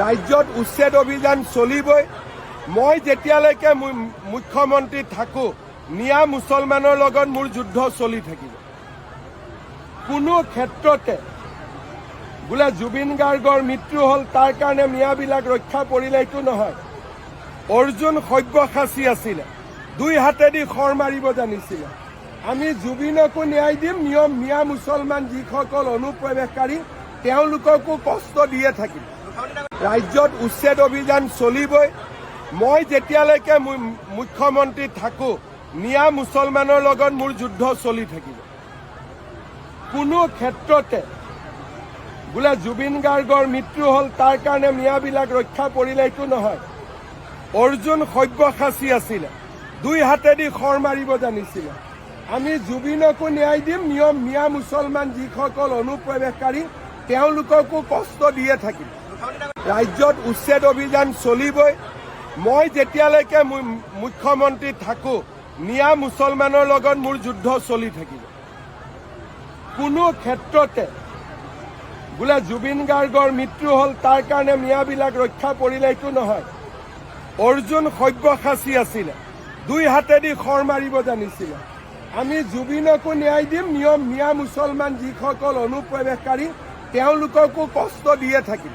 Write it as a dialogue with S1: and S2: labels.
S1: ৰাজ্যত উচ্ছেদ অভিযান চলিবই। মই যেতিয়ালৈকে মুখ্যমন্ত্ৰী থাকোঁ মিয়া মুছলমানৰ লগত মোৰ যুদ্ধ চলি থাকিব। কোনো ক্ষেত্ৰতে বোলে জুবিন গাৰ্গৰ মৃত্যু হ'ল তাৰ কাৰণে মিয়াবিলাক ৰক্ষা পৰিলে এইটো নহয়। অৰ্জুন সব্যসাচী আছিলে, দুই হাতেদি খৰ মাৰিব জানিছিলে। আমি জুবিনকো ন্যায় দিম, মিয়া মুছলমান যিসকল অনুপ্ৰৱেশকাৰী তেওঁলোককো কষ্ট দিয়ে থাকিম। ৰাজ্যত উচ্ছেদ অভিযান চলিবই। মই যেতিয়ালৈকে মুখ্যমন্ত্ৰী থাকোঁ মিয়া মুছলমানৰ লগত মোৰ যুদ্ধ চলি থাকিব। কোনো ক্ষেত্ৰতে বোলে জুবিন গাৰ্গৰ মৃত্যু হ'ল তাৰ কাৰণে মিয়াবিলাক ৰক্ষা পৰিলে এইটো নহয়। অৰ্জুন সব্যসাচী আছিলে, দুই হাতেদি খৰ মাৰিব জানিছিলে। আমি জুবিনকো ন্যায় দিম, মিয়া মুছলমান যিসকল অনুপ্ৰৱেশকাৰী তেওঁলোককো কষ্ট দিয়ে থাকিম। ৰাজ্যত উচ্ছেদ অভিযান চলিবই। মই যেতিয়ালৈকে মুখ্যমন্ত্ৰী থাকোঁ মিয়া মুছলমানৰ লগত মোৰ যুদ্ধ চলি থাকিব। কোনো ক্ষেত্ৰতে বোলে জুবিন গাৰ্গৰ মৃত্যু হ'ল তাৰ কাৰণে মিয়াবিলাক ৰক্ষা পৰিলে এইটো নহয়। অৰ্জুন সব্যসাচী আছিলে, দুই হাতেদি খৰ মাৰিব জানিছিলে। আমি জুবিনকো ন্যায় দিম, মিয়া মুছলমান যিসকল অনুপ্ৰৱেশকাৰী তেওঁলোককো কষ্ট দিয়ে থাকিম।